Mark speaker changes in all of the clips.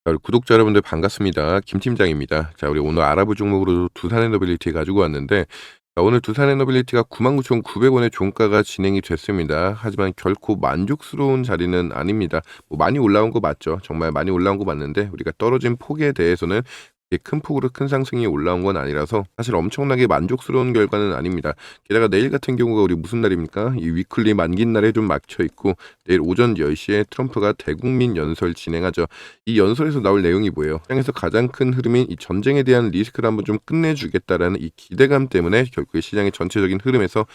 Speaker 1: 자, 우리 구독자 여러분들 반갑습니다. 김 팀장입니다. 자, 우리 오늘 알아볼 종목으로 두산에너빌리티 가지고 왔는데, 자, 오늘 두산에너빌리티가 99,900원의 종가가 진행이 됐습니다. 하지만 결코 만족스러운 자리는 아닙니다. 뭐 많이 올라온 거 맞죠? 정말 많이 올라온 거 맞는데 우리가 떨어진 폭에 대해서는 이렇게 큰 폭으로 큰 상승이 올라온 건 아니라서 사실 엄청나게 만족스러운 결과는 아닙니다. 게다가 내일 같은 경우가 우리 무슨 날입니까? 이 위클리 만기 날에 좀 막혀 있고 내일 오전 10시에 트럼프가 대국민 연설 진행하죠. 이 연설에서 나올 내용이 뭐예요? 시장에서 가장 큰 흐름인 이 전쟁에 대한 리스크를 한번 좀 끝내주겠다라는 이 기대감 때문에 결국 시장의 전체적인 흐름에서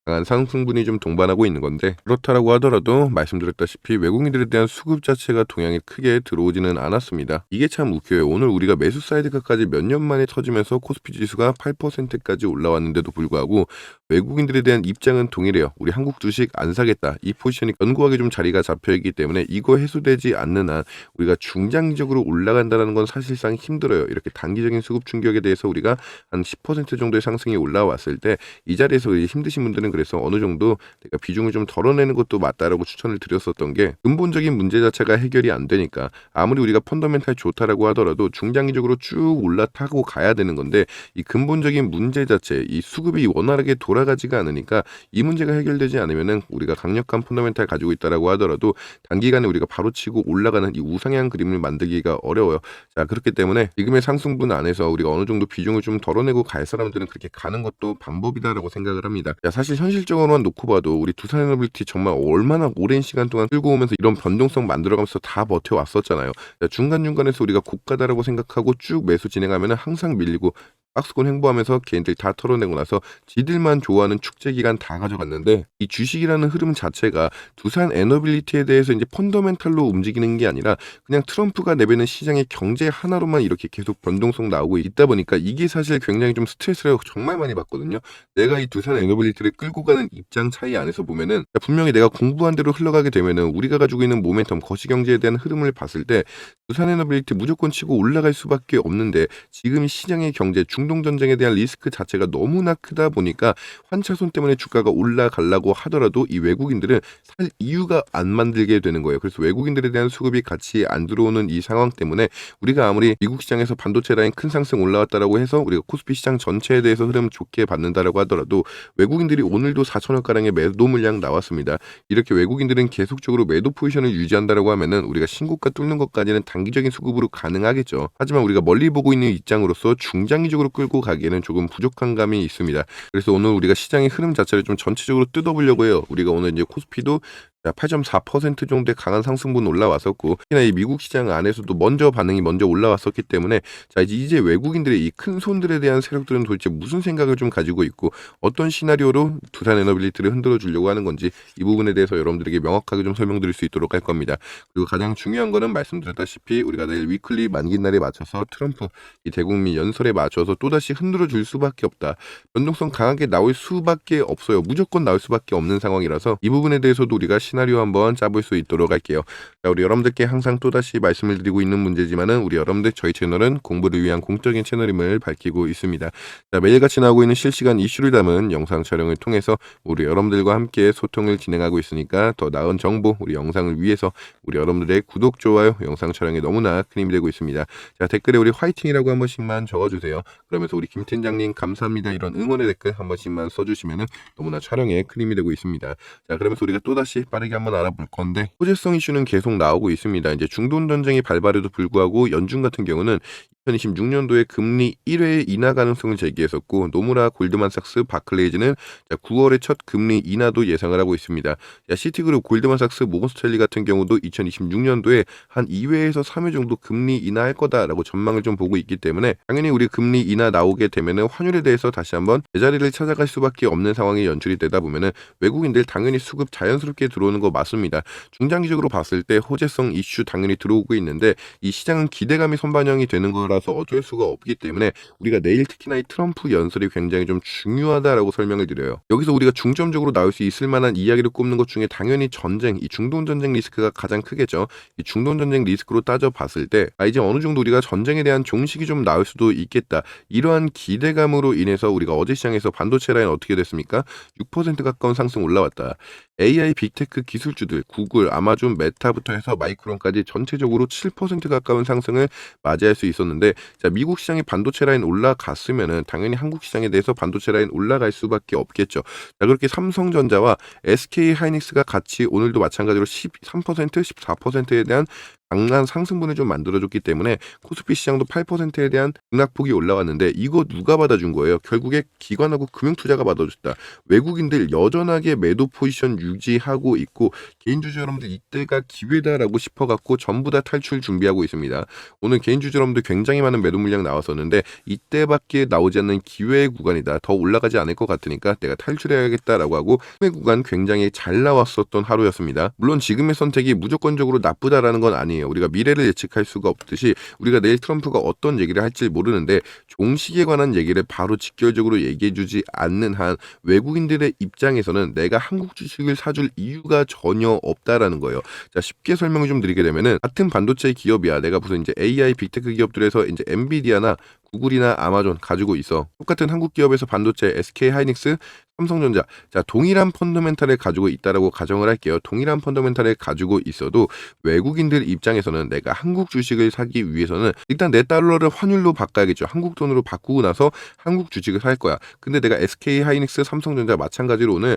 Speaker 1: 강한 상승분이 좀 동반하고 있는 건데, 그렇다라고 하더라도 말씀드렸다시피 외국인들에 대한 수급 자체가 동향이 크게 들어오지는 않았습니다. 이게 참 웃겨요. 오늘 우리가 매수 사이드카까지 몇 년 만에 터지면서 코스피 지수가 8%까지 올라왔는데도 불구하고 외국인들에 대한 입장은 동일해요. 우리 한국 주식 안 사겠다. 이 포지션이 견고하게 좀 자리가 잡혀 있기 때문에 이거 해소되지 않는 한 우리가 중장기적으로 올라간다는 건 사실상 힘들어요. 이렇게 단기적인 수급 충격에 대해서 우리가 한 10% 정도의 상승이 올라왔을 때 이 자리에서 힘드신 분들은 그래서 어느 정도 내가 비중을 좀 덜어내는 것도 맞다라고 추천을 드렸었던 게, 근본적인 문제 자체가 해결이 안 되니까 아무리 우리가 펀더멘탈 좋다라고 하더라도 중장기적으로 쭉 올라타고 가야 되는 건데, 이 근본적인 문제 자체, 이 수급이 원활하게 돌아가지가 않으니까 이 문제가 해결되지 않으면은 우리가 강력한 펀더멘탈 가지고 있다라고 하더라도 단기간에 우리가 바로 치고 올라가는 이 우상향 그림을 만들기가 어려워요. 자, 그렇기 때문에 지금의 상승분 안에서 우리가 어느 정도 비중을 좀 덜어내고 갈 사람들은 그렇게 가는 것도 방법이다라고 생각을 합니다. 자, 사실 현실적으로만 놓고 봐도 우리 두산에너빌리티 정말 얼마나 오랜 시간 동안 끌고 오면서 이런 변동성 만들어가면서 다 버텨왔었잖아요. 자, 중간중간에서 우리가 고가다라고 생각하고 쭉 매수 진행하면은 항상 밀리고 박스권 횡보하면서 개인들 다 털어내고 나서 지들만 좋아하는 축제 기간 다 가져갔는데, 이 주식이라는 흐름 자체가 두산 에너빌리티에 대해서 이제 펀더멘탈로 움직이는 게 아니라 그냥 트럼프가 내뱉는 시장의 경제 하나로만 이렇게 계속 변동성 나오고 있다 보니까 이게 사실 굉장히 좀 스트레스를 정말 많이 받거든요. 내가 이 두산 에너빌리티를 끌고 가는 입장 차이 안에서 보면은 분명히 내가 공부한 대로 흘러가게 되면은 우리가 가지고 있는 모멘텀 거시경제에 대한 흐름을 봤을 때 두산 에너빌리티 무조건 치고 올라갈 수밖에 없는데, 지금 이 시장의 경제 중동 전쟁에 대한 리스크 자체가 너무나 크다 보니까 환차손 때문에 주가가 올라가려고 하더라도 이 외국인들은 살 이유가 안 만들게 되는 거예요. 그래서 외국인들에 대한 수급이 같이 안 들어오는 이 상황 때문에 우리가 아무리 미국 시장에서 반도체 라인 큰 상승 올라왔다라고 해서 우리가 코스피 시장 전체에 대해서 흐름 좋게 받는다라고 하더라도 외국인들이 오늘도 4천억 가량의 매도 물량 나왔습니다. 이렇게 외국인들은 계속적으로 매도 포지션을 유지한다라고 하면은 우리가 신고가 뚫는 것까지는 단기적인 수급으로 가능하겠죠. 하지만 우리가 멀리 보고 있는 입장으로서 중장기적으로 끌고 가기에는 조금 부족한 감이 있습니다. 그래서 오늘 우리가 시장의 흐름 자체를 좀 전체적으로 뜯어보려고 해요. 우리가 오늘 이제 코스피도 8.4% 정도의 강한 상승분 올라왔었고, 특히나 이 미국 시장 안에서도 반응이 먼저 올라왔었기 때문에, 자, 이제 외국인들의 이 큰 손들에 대한 세력들은 도대체 무슨 생각을 좀 가지고 있고 어떤 시나리오로 두산 에너빌리티를 흔들어 주려고 하는 건지, 이 부분에 대해서 여러분들에게 명확하게 좀 설명드릴 수 있도록 할 겁니다. 그리고 가장 중요한 거는 말씀드렸다시피 우리가 내일 위클리 만기 날에 맞춰서 트럼프 이 대국민 연설에 맞춰서 또다시 흔들어 줄 수밖에 없다. 변동성 강하게 나올 수밖에 없어요. 무조건 나올 수밖에 없는 상황이라서 이 부분에 대해서도 우리가 시나리오 한번 짜볼 수 있도록 할게요. 자, 우리 여러분들께 항상 또다시 말씀을 드리고 있는 문제지만은 우리 여러분들 저희 채널은 공부를 위한 공적인 채널임을 밝히고 있습니다. 자, 매일같이 나오고 있는 실시간 이슈를 담은 영상 촬영을 통해서 우리 여러분들과 함께 소통을 진행하고 있으니까 더 나은 정보, 우리 영상을 위해서 우리 여러분들의 구독, 좋아요, 영상 촬영에 너무나 큰 힘이 되고 있습니다. 자, 댓글에 우리 화이팅이라고 한 번씩만 적어주세요. 그러면서 우리 김 팀장님 감사합니다 이런 응원의 댓글 한 번씩만 써주시면은 너무나 촬영에 큰 힘이 되고 있습니다. 자, 그러면서 우리가 또다시 빠르게 한번 알아볼 건데, 호재성 이슈는 계속 나오고 있습니다. 이제 중동 전쟁이 발발에도 불구하고 연준 같은 경우는 2026년도에 금리 1회 인하 가능성을 제기했었고, 노무라 골드만삭스 바클레이즈는 9월에 첫 금리 인하도 예상을 하고 있습니다. 시티그룹 골드만삭스 모건스탠리 같은 경우도 2026년도에 한 2회에서 3회 정도 금리 인하할 거다라고 전망을 좀 보고 있기 때문에 당연히 우리 금리 인하 나오게 되면은 환율에 대해서 다시 한번 제자리를 찾아갈 수밖에 없는 상황이 연출이 되다 보면은 외국인들 당연히 수급 자연스럽게 들어오는 거 맞습니다. 중장기적으로 봤을 때 호재성 이슈 당연히 들어오고 있는데, 이 시장은 기대감이 선반영이 되는 거라서 어쩔 수가 없기 때문에 우리가 내일 특히나 이 트럼프 연설이 굉장히 좀 중요하다라고 설명을 드려요. 여기서 우리가 중점적으로 나올 수 있을 만한 이야기를 꼽는 것 중에 당연히 전쟁, 이 중동 전쟁 리스크가 가장 크겠죠. 이 중동 전쟁 리스크로 따져 봤을 때 이제 어느 정도 우리가 전쟁에 대한 종식이 좀 나올 수도 있겠다. 이러한 기대감으로 인해서 우리가 어제 시장에서 반도체 라인 어떻게 됐습니까? 6% 가까운 상승 올라왔다. AI 빅테크 기술주들 구글, 아마존, 메타부터 해서 마이크론까지 전체적으로 7% 가까운 상승을 맞이할 수 있었는데 자, 미국 시장의 반도체 라인 올라갔으면은 당연히 한국 시장에 대해서 반도체 라인 올라갈 수밖에 없겠죠. 자, 그렇게 삼성전자와 SK 하이닉스가 같이 오늘도 마찬가지로 13%, 14%에 대한 강한 상승분을 좀 만들어줬기 때문에 코스피 시장도 8%에 대한 등락폭이 올라왔는데 이거 누가 받아준 거예요? 결국에 기관하고 금융투자가 받아줬다. 외국인들 여전하게 매도 포지션 유지하고 있고 개인주주 여러분들 이때가 기회다라고 싶어갖고 전부 다 탈출 준비하고 있습니다. 오늘 개인주주 여러분들 굉장히 많은 매도 물량 나왔었는데 이때밖에 나오지 않는 기회의 구간이다. 더 올라가지 않을 것 같으니까 내가 탈출해야겠다라고 하고 구매 구간 굉장히 잘 나왔었던 하루였습니다. 물론 지금의 선택이 무조건적으로 나쁘다라는 건 아니에요. 우리가 미래를 예측할 수가 없듯이 우리가 내일 트럼프가 어떤 얘기를 할지 모르는데 종식에 관한 얘기를 바로 직결적으로 얘기해주지 않는 한 외국인들의 입장에서는 내가 한국 주식을 사줄 이유가 전혀 없다라는 거예요. 자, 쉽게 설명을 좀 드리게 되면은 같은 반도체 기업이야. 내가 무슨 이제 AI 빅테크 기업들에서 이제 엔비디아나 구글이나 아마존 가지고 있어. 똑같은 한국 기업에서 반도체 SK 하이닉스, 삼성전자. 자, 동일한 펀더멘탈을 가지고 있다라고 가정을 할게요. 동일한 펀더멘탈을 가지고 있어도 외국인들 입장에서는 내가 한국 주식을 사기 위해서는 일단 내 달러를 환율로 바꿔야겠죠. 한국 돈으로 바꾸고 나서 한국 주식을 살 거야. 근데 내가 SK 하이닉스, 삼성전자 마찬가지로 오늘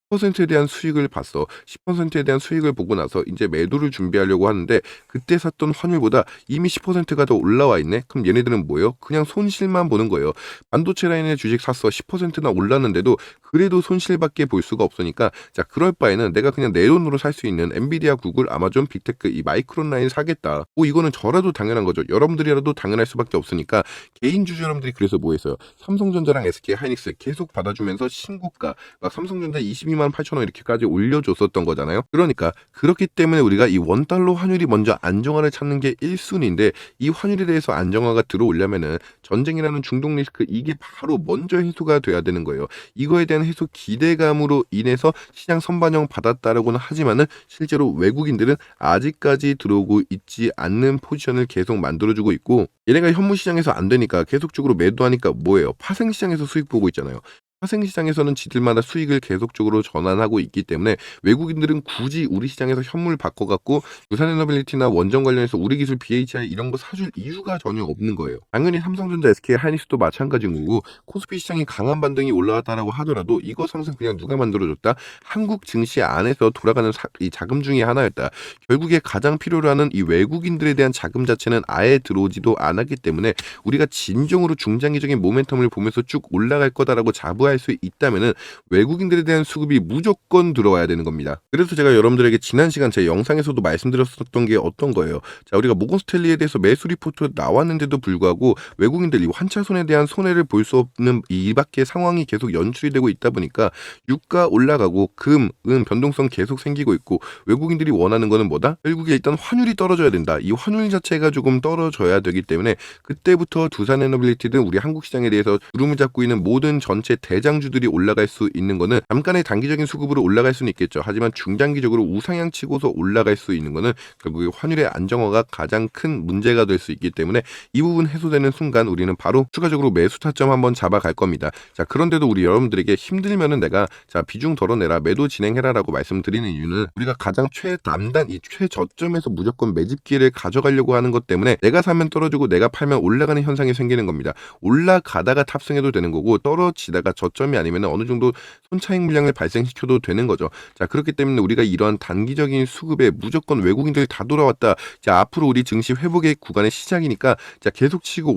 Speaker 1: 10%에 대한 수익을 봤어. 10%에 대한 수익을 보고 나서 이제 매도를 준비하려고 하는데 그때 샀던 환율보다 이미 10%가 더 올라와 있네. 그럼 얘네들은 뭐예요? 그냥 손실만 보는 거예요. 반도체 라인의 주식 샀어. 10%나 올랐는데도 그래도 손실밖에 볼 수가 없으니까 자, 그럴 바에는 내가 그냥 내 돈으로 살 수 있는 엔비디아, 구글, 아마존, 빅테크 이 마이크론 라인 사겠다. 이거는 저라도 당연한 거죠. 여러분들이라도 당연할 수밖에 없으니까 개인 주주 여러분들이 그래서 뭐 했어요? 삼성전자랑 SK 하이닉스 계속 받아주면서 신고가 막 삼성전자 22만 8천 원 이렇게까지 올려줬었던 거잖아요. 그러니까 그렇기 때문에 우리가 이 원달러 환율이 먼저 안정화를 찾는 게 1순위인데 이 환율에 대해서 안정화가 들어오려면은 전쟁이라는 중동 리스크 이게 바로 먼저 해소가 돼야 되는 거예요. 이거에 대한 해소 기대감으로 인해서 시장 선반영 받았다라고는 하지만은 실제로 외국인들은 아직까지 들어오고 있지 않는 포지션을 계속 만들어주고 있고 얘네가 현무 시장에서 안 되니까 계속적으로 매도하니까 뭐예요? 파생 시장에서 수익 보고 있잖아요. 파생시장에서는 지들마다 수익을 계속적으로 전환하고 있기 때문에 외국인들은 굳이 우리 시장에서 현물 바꿔갖고 두산에너빌리티나 원전 관련해서 우리 기술 BHI 이런 거 사줄 이유가 전혀 없는 거예요. 당연히 삼성전자, SK 하이닉스도 마찬가지인 거고 코스피 시장이 강한 반등이 올라왔다라고 하더라도 이거 상승 그냥 누가 만들어줬다? 한국 증시 안에서 돌아가는 이 자금 중에 하나였다. 결국에 가장 필요로 하는 이 외국인들에 대한 자금 자체는 아예 들어오지도 않았기 때문에 우리가 진정으로 중장기적인 모멘텀을 보면서 쭉 올라갈 거다라고 자부할 수 있다면은 외국인들에 대한 수급이 무조건 들어와야 되는 겁니다. 그래서 제가 여러분들에게 지난 시간 제 영상에서도 말씀드렸었던 게 어떤 거예요. 자, 우리가 모건스탠리에 대해서 매수 리포트 나왔는데도 불구하고 외국인들 이 환차손에 대한 손해를 볼 수 없는 이 밖의 상황이 계속 연출이 되고 있다 보니까 유가 올라가고 금, 은 변동성 계속 생기고 있고 외국인들이 원하는 거는 뭐다? 결국에 일단 환율이 떨어져야 된다. 이 환율 자체가 조금 떨어져야 되기 때문에 그때부터 두산에너빌리티든 우리 한국 시장에 대해서 주름을 잡고 있는 모든 전체 대장주들이 올라갈 수 있는 거는 잠깐의 단기적인 수급으로 올라갈 수는 있겠죠. 하지만 중장기적으로 우상향 치고서 올라갈 수 있는 거는 결국에 환율의 안정화가 가장 큰 문제가 될 수 있기 때문에 이 부분 해소되는 순간 우리는 바로 추가적으로 매수 타점 한번 잡아갈 겁니다. 자, 그런데도 우리 여러분들에게 힘들면은 내가 자 비중 덜어내라 매도 진행해라라고 말씀드리는 이유는 우리가 가장 최남단 이 최저점에서 무조건 매집기를 가져가려고 하는 것 때문에 내가 사면 떨어지고 내가 팔면 올라가는 현상이 생기는 겁니다. 올라가다가 탑승해도 되는 거고 떨어지다가 저점이 아니면 어느 정도 손차익 물량을 발생시켜도 되는 거죠. 자, 그렇기 때문에 우리가 이러한 단기적인 수급에 무조건 외국인들이 다 돌아왔다. 자, 앞으로 우리 증시 회복의 구간의 시작이니까 자 계속 치고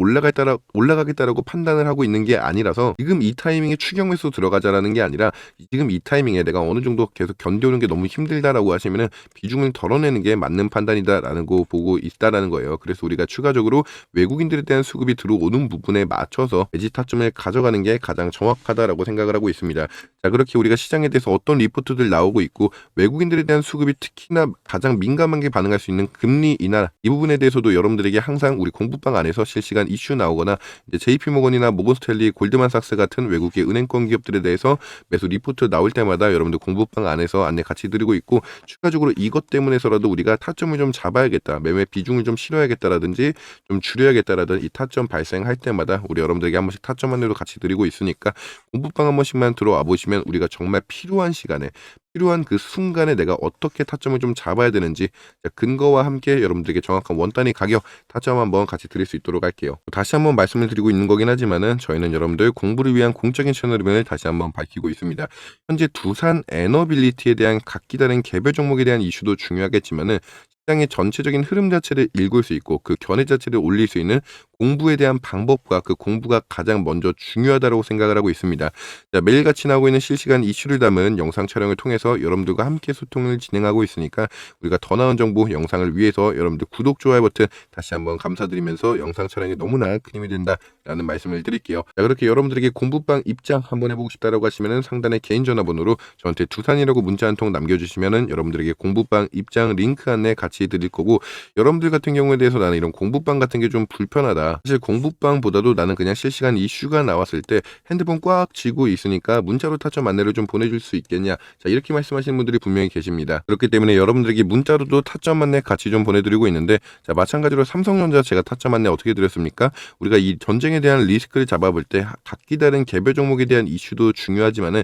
Speaker 1: 올라가겠다라고 판단을 하고 있는 게 아니라서 지금 이 타이밍에 추격 매수 들어가자라는 게 아니라 지금 이 타이밍에 내가 어느 정도 계속 견뎌오는 게 너무 힘들다라고 하시면은 비중을 덜어내는 게 맞는 판단이다라는 거 보고 있다라는 거예요. 그래서 우리가 추가적으로 외국인들에 대한 수급이 들어오는 부분에 맞춰서 매집 타점을 가져가는 게 가장 정확하다라고 생각을 하고 있습니다. 자, 그렇게 우리가 시장에 대해서 어떤 리포트들 나오고 있고 외국인들에 대한 수급이 특히나 가장 민감하게 반응할 수 있는 금리 인하 이 부분에 대해서도 여러분들에게 항상 우리 공부방 안에서 실시간 이슈 나오거나 이제 JP모건이나 모건스탠리, 골드만삭스 같은 외국의 은행권 기업들에 대해서 매수 리포트 나올 때마다 여러분들 공부방 안에서 안내 같이 드리고 있고 추가적으로 이것 때문에서라도 우리가 타점을 좀 잡아야겠다, 매매 비중을 좀 실어야겠다라든지 좀 줄여야겠다라든 이 타점 발생할 때마다 우리 여러분들에게 한 번씩 타점 안내도 같이 드리고 있으니까 공부방 한 번씩만 들어와 보시면 우리가 정말 필요한 시간에 필요한 그 순간에 내가 어떻게 타점을 좀 잡아야 되는지 근거와 함께 여러분들에게 정확한 원 단위 가격 타점 한번 같이 드릴 수 있도록 할게요. 다시 한번 말씀을 드리고 있는 거긴 하지만은 저희는 여러분들 공부를 위한 공적인 채널임을 다시 한번 밝히고 있습니다. 현재 두산 에너빌리티에 대한 각기 다른 개별 종목에 대한 이슈도 중요하겠지만은 시장의 전체적인 흐름 자체를 읽을 수 있고 그 견해 자체를 올릴 수 있는 공부에 대한 방법과 그 공부가 가장 먼저 중요하다고 생각을 하고 있습니다. 자, 매일같이 나오고 있는 실시간 이슈를 담은 영상 촬영을 통해서 여러분들과 함께 소통을 진행하고 있으니까 우리가 더 나은 정보 영상을 위해서 여러분들 구독, 좋아요 버튼 다시 한번 감사드리면서 영상 촬영이 너무나 큰 힘이 된다라는 말씀을 드릴게요. 자, 그렇게 여러분들에게 공부방 입장 한번 해보고 싶다라고 하시면은 상단에 개인 전화번호로 저한테 두산이라고 문자 한 통 남겨주시면은 여러분들에게 공부방 입장 링크 안내 같이 드릴 거고, 여러분들 같은 경우에 대해서 나는 이런 공부방 같은 게 좀 불편하다, 사실 공부방보다도 나는 그냥 실시간 이슈가 나왔을 때 핸드폰 꽉 쥐고 있으니까 문자로 타점 안내를 좀 보내줄 수 있겠냐, 자 이렇게 말씀하시는 분들이 분명히 계십니다. 그렇기 때문에 여러분들에게 문자로도 타점 안내 같이 좀 보내드리고 있는데, 자 마찬가지로 삼성전자 제가 타점 안내 어떻게 드렸습니까? 우리가 이 전쟁에 대한 리스크를 잡아볼 때 각기 다른 개별 종목에 대한 이슈도 중요하지만은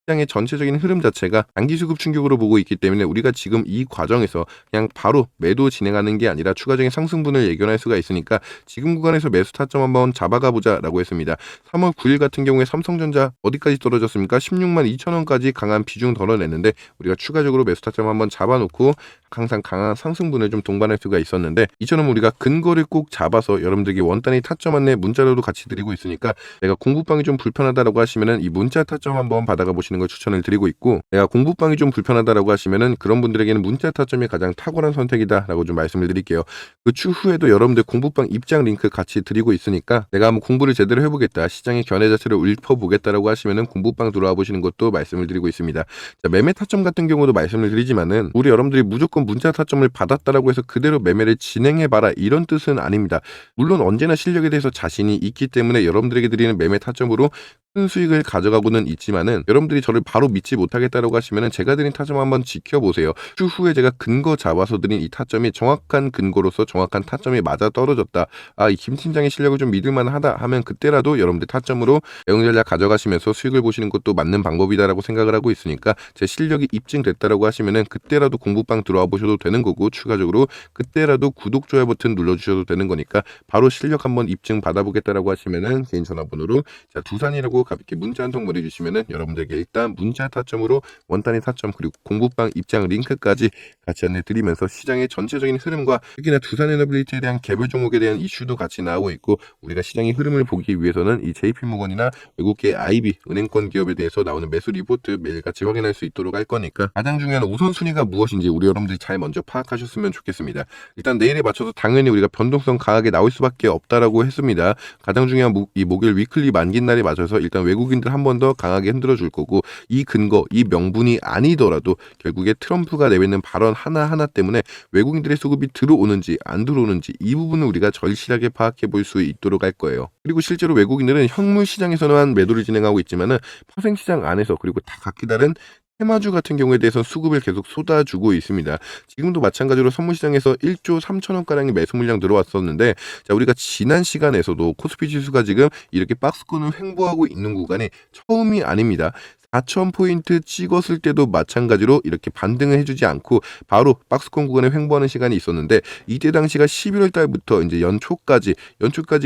Speaker 1: 시장의 전체적인 흐름 자체가 단기 수급 충격으로 보고 있기 때문에 우리가 지금 이 과정에서 그냥 바로 매도 진행하는 게 아니라 추가적인 상승분을 예견할 수가 있으니까 지금 구간에서 매수 타점 한번 잡아가 보자라고 했습니다. 3월 9일 같은 경우에 삼성전자 어디까지 떨어졌습니까? 16만 2천 원까지 강한 비중 덜어냈는데 우리가 추가적으로 매수 타점 한번 잡아놓고 항상 강한 상승분을 좀 동반할 수가 있었는데, 이처럼 우리가 근거를 꼭 잡아서 여러분들에게 원단위 타점 안내 문자로도 같이 드리고 있으니까 내가 공부방이 좀 불편하다라고 하시면은 이 문자 타점 한번 받아가 보시는 걸 추천을 드리고 있고, 내가 공부방이 좀 불편하다라고 하시면은 그런 분들에게는 문자 타점이 가장 탁월한 선택이다라고 좀 말씀을 드릴게요. 그 추후에도 여러분들 공부방 입장 링크 같이 드리고 있으니까 내가 한번 공부를 제대로 해보겠다, 시장의 견해 자체를 읊어보겠다라고 하시면은 공부방 들어와 보시는 것도 말씀을 드리고 있습니다. 자, 매매 타점 같은 경우도 말씀을 드리지만은 우리 여러분들이 무조건 문자 타점을 받았다라고 해서 그대로 매매를 진행해봐라 이런 뜻은 아닙니다. 물론 언제나 실력에 대해서 자신이 있기 때문에 여러분들에게 드리는 매매 타점으로 큰 수익을 가져가고는 있지만은, 여러분들이 저를 바로 믿지 못하겠다라고 하시면은 제가 드린 타점 한번 지켜보세요. 추후에 제가 근거 잡아서 드린 이 타점이 정확한 근거로서 정확한 타점이 맞아 떨어졌다, 아 이 김 팀장의 실력을 좀 믿을만하다 하면 그때라도 여러분들 타점으로 대응 전략 가져가시면서 수익을 보시는 것도 맞는 방법이다라고 생각을 하고 있으니까, 제 실력이 입증됐다라고 하시면은 그때라도 공부방 들어와 보셔도 되는 거고, 추가적으로 그때라도 구독, 좋아요 버튼 눌러주셔도 되는 거니까 바로 실력 한번 입증 받아보겠다라고 하시면은 개인 전화번호로 자 두산이라고 가볍게 문자 한 통 보내주시면은 여러분들에게 일단 문자 타점으로 원단위 타점 그리고 공부방 입장 링크까지 같이 안내드리면서 시장의 전체적인 흐름과 특히나 두산에너빌리티에 대한 개별 종목에 대한 이슈도 같이 나오고 있고, 우리가 시장의 흐름을 보기 위해서는 이 JP모건이나 외국계 IB 은행권 기업에 대해서 나오는 매수 리포트 매일같이 확인할 수 있도록 할 거니까 가장 중요한 우선순위가 무엇인지 우리 여러분들이 잘 먼저 파악하셨으면 좋겠습니다. 일단 내일에 맞춰서 당연히 우리가 변동성 강하게 나올 수밖에 없다라고 했습니다. 가장 중요한 이 목요일 위클리 만긴 날에 맞춰서 일단 외국인들 한 번 더 강하게 흔들어 줄 거고, 이 근거, 이 명분이 아니더라도 결국에 트럼프가 내뱉는 발언 하나하나 때문에 외국인들의 수급이 들어오는지 안 들어오는지 이 부분을 우리가 절실하게 파악해 볼 수 있도록 할 거예요. 그리고 실제로 외국인들은 현물 시장에서는 매도를 진행하고 있지만은 파생 시장 안에서 그리고 다 각기 다른 테마주 같은 경우에 대해서 수급을 계속 쏟아주고 있습니다. 지금도 마찬가지로 선물시장에서 1조 3천원가량의 매수 물량 들어왔었는데, 자 우리가 지난 시간에서도 코스피 지수가 지금 이렇게 박스권을 횡보하고 있는 구간이 처음이 아닙니다. 4,000포인트 찍었을 때도 마찬가지로 이렇게 반등을 해주지 않고 바로 박스권 구간에 횡보하는 시간이 있었는데, 이때 당시가 11월 달부터 이제 연초까지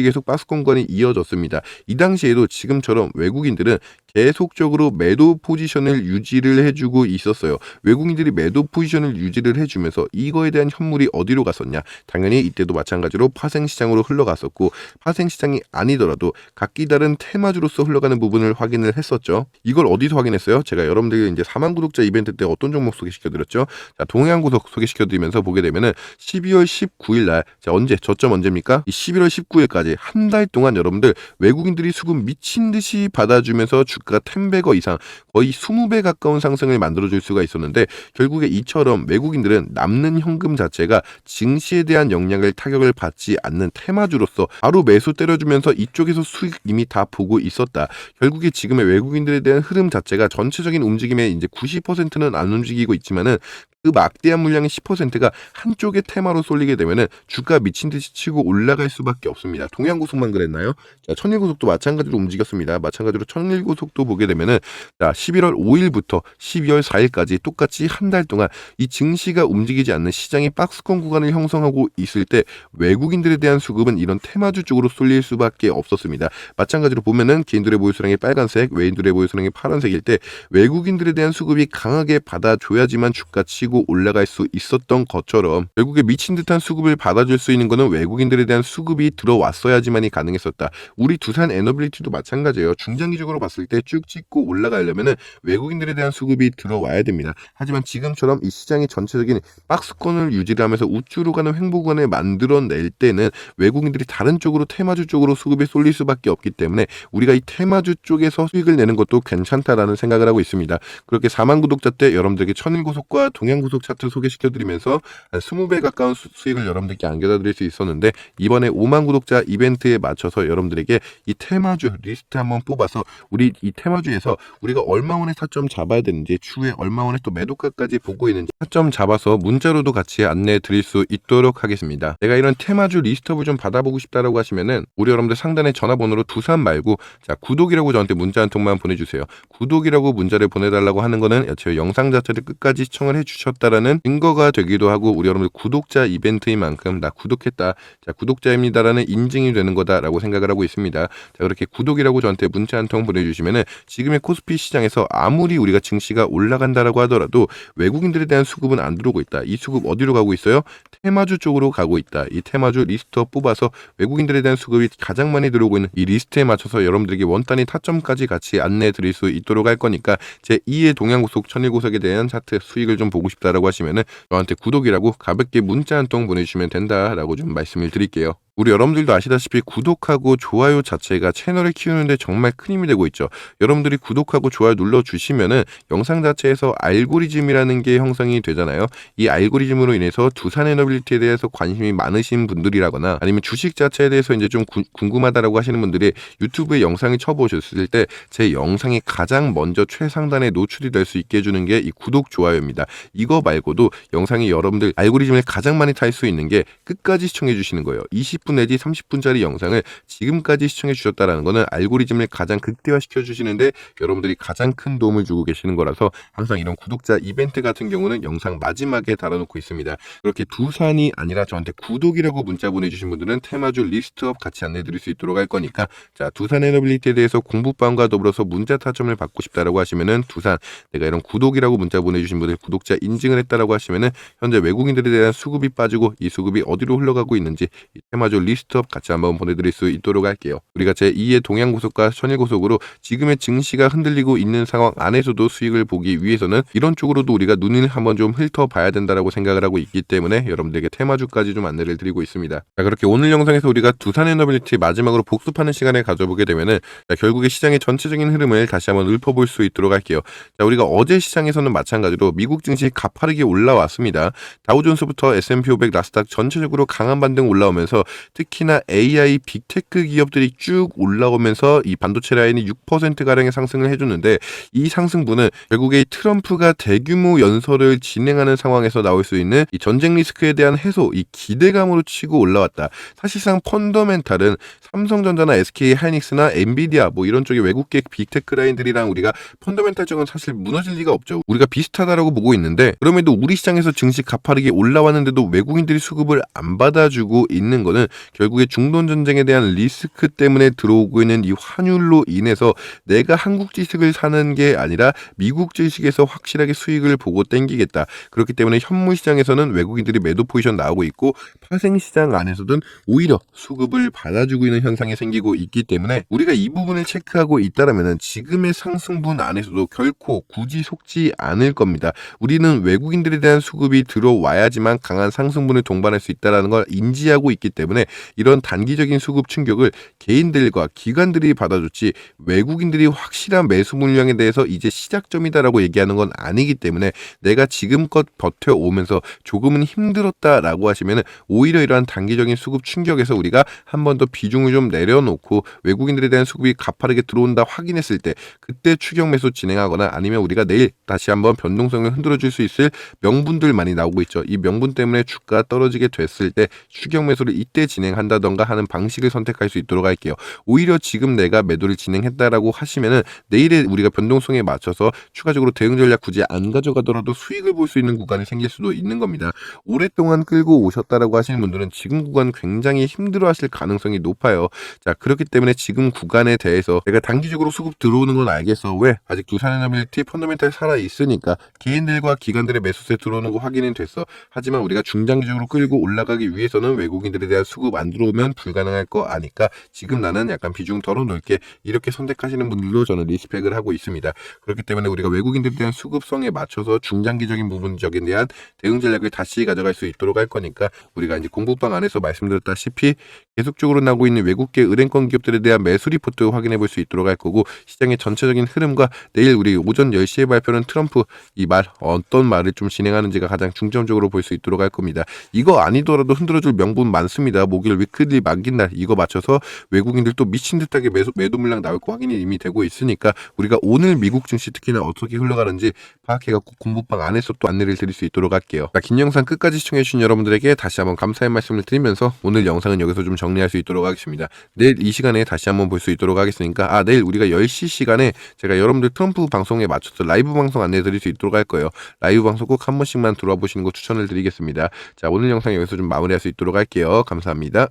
Speaker 1: 계속 박스권 구간이 이어졌습니다. 이 당시에도 지금처럼 외국인들은 계속적으로 매도 포지션을 유지를 해주고 있었어요. 외국인들이 매도 포지션을 유지를 해주면서 이거에 대한 현물이 어디로 갔었냐? 당연히 이때도 마찬가지로 파생시장으로 흘러갔었고, 파생시장이 아니더라도 각기 다른 테마주로서 흘러가는 부분을 확인을 했었죠. 이걸 어디서 확인했어요? 제가 여러분들 이제 4만 구독자 이벤트 때 어떤 종목 소개시켜드렸죠? 자, 동해안고속 소개시켜드리면서 보게 되면은 12월 19일 날, 자 언제 저점 언제입니까? 이 11월 19일까지 한 달 동안 여러분들 외국인들이 수급 미친 듯이 받아주면서 주가가 10배거 이상 거의 20배 가까운 상승을 만들어줄 수가 있었는데, 결국에 이처럼 외국인들은 남는 현금 자체가 증시에 대한 영향을 타격을 받지 않는 테마주로서 바로 매수 때려주면서 이쪽에서 수익 이미 다 보고 있었다. 결국에 지금의 외국인들에 대한 흐름 자체가 전체적인 움직임의 이제 90%는 안 움직이고 있지만은 그 막대한 물량의 10%가 한쪽의 테마로 쏠리게 되면은 주가 미친 듯이 치고 올라갈 수밖에 없습니다. 동양고속만 그랬나요? 자, 천일고속도 마찬가지로 움직였습니다. 마찬가지로 천일고속도 보게 되면은 자, 11월 5일부터 12월 4일까지 똑같이 한 달 동안 이 증시가 움직이지 않는 시장이 박스권 구간을 형성하고 있을 때 외국인들에 대한 수급은 이런 테마주 쪽으로 쏠릴 수밖에 없었습니다. 마찬가지로 보면은 개인들의 보유수량이 빨간색, 외인들의 보유수량이 파란색일 때 외국인들에 대한 수급이 강하게 받아줘야지만 주가 치고 올라갈 수 있었던 것처럼 결국에 미친 듯한 수급을 받아줄 수 있는 거는 외국인들에 대한 수급이 들어왔어야지만이 가능했었다. 우리 두산 에너빌리티도 마찬가지예요. 중장기적으로 봤을 때 쭉 찍고 올라가려면은 외국인들에 대한 수급이 들어와야 됩니다. 하지만 지금처럼 이 시장의 전체적인 박스권을 유지하면서 우측으로 가는 횡보 구간을 만들어낼 때는 외국인들이 다른 쪽으로 테마주 쪽으로 수급이 쏠릴 수밖에 없기 때문에 우리가 이 테마주 쪽에서 수익을 내는 것도 괜찮다라는 생각을 하고 있습니다. 그렇게 4만 구독자 때 여러분들에게 천일고속과 동양고속 차트 소개시켜드리면서 한 20배 가까운 수익을 여러분들께 안겨다 드릴 수 있었는데 이번에 5만 구독자 이벤트에 맞춰서 여러분들에게 이 테마주 리스트 한번 뽑아서 우리 이 테마주에서 우리가 얼마 원에 타점 잡아야 되는지 추후에 얼마 원에 또 매도가까지 보고 있는지 타점 잡아서 문자로도 같이 안내해 드릴 수 있도록 하겠습니다. 내가 이런 테마주 리스트업을 좀 받아보고 싶다라고 하시면은 우리 여러분들 상단에 전화번호로 두산 말고 자 구독이라고 저한테 문자 한 통만 보내주세요. 구독이라고 문자를 보내달라고 하는 거는 제 영상 자체를 끝까지 시청을 해주셨다라는 증거가 되기도 하고 우리 여러분들 구독자 이벤트인 만큼 나 구독했다, 자 구독자입니다라는 인증이 되는 거다라고 생각을 하고 있습니다. 자 그렇게 구독이라고 저한테 문자 한 통 보내주시면은 지금의 코스피 시장에서 아무리 우리가 증시가 올라간다라고 하더라도 외국인들에 대한 수급은 안 들어오고 있다. 이 수급 어디로 가고 있어요? 테마주 쪽으로 가고 있다. 이 테마주 리스트업 뽑아서 외국인들에 대한 수급이 가장 많이 들어오고 있는 이 리스트에 맞춰서 여러분들에게 원단위 타점까지 같이 안내해 드릴 수 있도록 할 거니까 제 2의 동양고속 천일고속에 대한 차트 수익을 좀 보고 싶다라고 하시면은 저한테 구독이라고 가볍게 문자 한 통 보내주시면 된다라고 좀 말씀을 드릴게요. 우리 여러분들도 아시다시피 구독하고 좋아요 자체가 채널을 키우는데 정말 큰 힘이 되고 있죠. 여러분들이 구독하고 좋아요 눌러주시면은 영상 자체에서 알고리즘이라는 게 형성이 되잖아요. 이 알고리즘으로 인해서 두산 에너빌리티에 대해서 관심이 많으신 분들이라거나 아니면 주식 자체에 대해서 이제 좀 궁금하다라고 하시는 분들이 유튜브에 영상을 쳐보셨을 때 제 영상이 가장 먼저 최상단에 노출이 될 수 있게 해주는 게 이 구독, 좋아요입니다. 이거 말고도 영상이 여러분들 알고리즘을 가장 많이 탈 수 있는 게 끝까지 시청해 주시는 거예요. 20분 내지 30분짜리 영상을 지금까지 시청해 주셨다는 거는 알고리즘을 가장 극대화시켜 주시는데 여러분들이 가장 큰 도움을 주고 계시는 거라서 항상 이런 구독자 이벤트 같은 경우는 영상 마지막에 달아놓고 있습니다. 그렇게 두산이 아니라 저한테 구독이라고 문자 보내주신 분들은 테마주 리스트업 같이 안내 드릴 수 있도록 할 거니까 자 두산 에너빌리티에 대해서 공부방과 더불어서 문자 타점을 받고 싶다라고 하시면은 두산 내가 이런 구독이라고 문자 보내주신 분들 구독자 인증을 했다라고 하시면은 현재 외국인들에 대한 수급이 빠지고 이 수급이 어디로 흘러가고 있는지 이 테마주 리스트업 같이 한번 보내드릴 수 있도록 할게요. 우리가 제2의 동양고속과 천일고속으로 지금의 증시가 흔들리고 있는 상황 안에서도 수익을 보기 위해서는 이런 쪽으로도 우리가 눈을 한번 좀 훑어봐야 된다라고 생각을 하고 있기 때문에 여러분들에게 테마주까지 좀 안내를 드리고 있습니다. 자 그렇게 오늘 영상에서 우리가 두산 에너빌리티 마지막으로 복습하는 시간을 가져보게 되면은 자, 결국에 시장의 전체적인 흐름을 다시 한번 읊어볼 수 있도록 할게요. 자 우리가 어제 시장에서는 마찬가지로 미국 증시 가파르게 올라왔습니다. 다우존스부터 S&P 500, 나스닥 전체적으로 강한 반등 올라오면서 특히나 AI 빅테크 기업들이 쭉 올라오면서 이 반도체 라인이 6%가량의 상승을 해주는데 이 상승분은 결국에 트럼프가 대규모 연설을 진행하는 상황에서 나올 수 있는 이 전쟁 리스크에 대한 해소, 이 기대감으로 치고 올라왔다. 사실상 펀더멘탈은 삼성전자나 SK 하이닉스나 엔비디아 뭐 이런 쪽의 외국계 빅테크 라인들이랑 우리가 펀더멘탈적은 사실 무너질 리가 없죠. 우리가 비슷하다라고 보고 있는데 그럼에도 우리 시장에서 증시 가파르게 올라왔는데도 외국인들이 수급을 안 받아주고 있는 거는 결국에 중동 전쟁에 대한 리스크 때문에 들어오고 있는 이 환율로 인해서 내가 한국 주식을 사는 게 아니라 미국 주식에서 확실하게 수익을 보고 땡기겠다. 그렇기 때문에 현물 시장에서는 외국인들이 매도 포지션 나오고 있고 파생 시장 안에서는 오히려 수급을 받아주고 있는 현상이 생기고 있기 때문에 우리가 이 부분을 체크하고 있다라면은 지금의 상승분 안에서도 결코 굳이 속지 않을 겁니다. 우리는 외국인들에 대한 수급이 들어와야지만 강한 상승분을 동반할 수 있다라는 걸 인지하고 있기 때문에 때문에 이런 단기적인 수급 충격을 개인들과 기관들이 받아줬지 외국인들이 확실한 매수 물량에 대해서 이제 시작점이다라고 얘기하는 건 아니기 때문에 내가 지금껏 버텨오면서 조금은 힘들었다라고 하시면은 오히려 이러한 단기적인 수급 충격에서 우리가 한 번 더 비중을 좀 내려놓고 외국인들에 대한 수급이 가파르게 들어온다 확인했을 때 그때 추격 매수 진행하거나 아니면 우리가 내일 다시 한번 변동성을 흔들어 줄 수 있을 명분들 많이 나오고 있죠. 이 명분 때문에 주가 떨어지게 됐을 때 추격 매수를 이때 진행한다던가 하는 방식을 선택할 수 있도록 할게요. 오히려 지금 내가 매도를 진행했다라고 하시면은 내일에 우리가 변동성에 맞춰서 추가적으로 대응 전략 굳이 안 가져가더라도 수익을 볼 수 있는 구간이 생길 수도 있는 겁니다. 오랫동안 끌고 오셨다라고 하시는 분들은 지금 구간 굉장히 힘들어 하실 가능성이 높아요. 자, 그렇기 때문에 지금 구간에 대해서 내가 단기적으로 수급 들어오는 건 알겠어. 왜? 아직 두산에너빌리티 펀더멘탈 살아 있으니까 개인들과 기관들의 매수세 들어오는 거 확인은 됐어. 하지만 우리가 중장기적으로 끌고 올라가기 위해서는 외국인들에 대한 수급 안 들어오면 불가능할 거 아니까 지금 나는 약간 비중 덜어놓을게. 이렇게 선택하시는 분들도 저는 리스펙을 하고 있습니다. 그렇기 때문에 우리가 외국인들에 대한 수급성에 맞춰서 중장기적인 부분적인 대한 대응 전략을 다시 가져갈 수 있도록 할 거니까 우리가 이제 공부방 안에서 말씀드렸다시피 계속적으로 나오고 있는 외국계 은행권 기업들에 대한 매수 리포트 확인해 볼 수 있도록 할 거고 시장의 전체적인 흐름과 내일 우리 오전 10시에 발표는 트럼프 이 말 어떤 말을 좀 진행하는지가 가장 중점적으로 볼 수 있도록 할 겁니다. 이거 아니더라도 흔들어줄 명분 많습니다. 목요일 위클리 만긴 날 이거 맞춰서 외국인들 또 미친 듯하게 매도 물량 나올 거 확인이 이미 되고 있으니까 우리가 오늘 미국 증시 특히나 어떻게 흘러가는지 파악해갖고 공부방 안에서 또 안내를 드릴 수 있도록 할게요. 자, 긴 영상 끝까지 시청해주신 여러분들에게 다시 한번 감사의 말씀을 드리면서 오늘 영상은 여기서 좀 정리할 수 있도록 하겠습니다. 내일 이 시간에 다시 한번 볼 수 있도록 하겠으니까 내일 우리가 10시 시간에 제가 여러분들 트럼프 방송에 맞춰서 라이브 방송 안내 드릴 수 있도록 할 거예요. 라이브 방송 꼭 한 번씩만 들어와 보시는 거 추천을 드리겠습니다. 자, 오늘 영상 여기서 좀 마무리할 수 있도록 할게요. 감사합니다.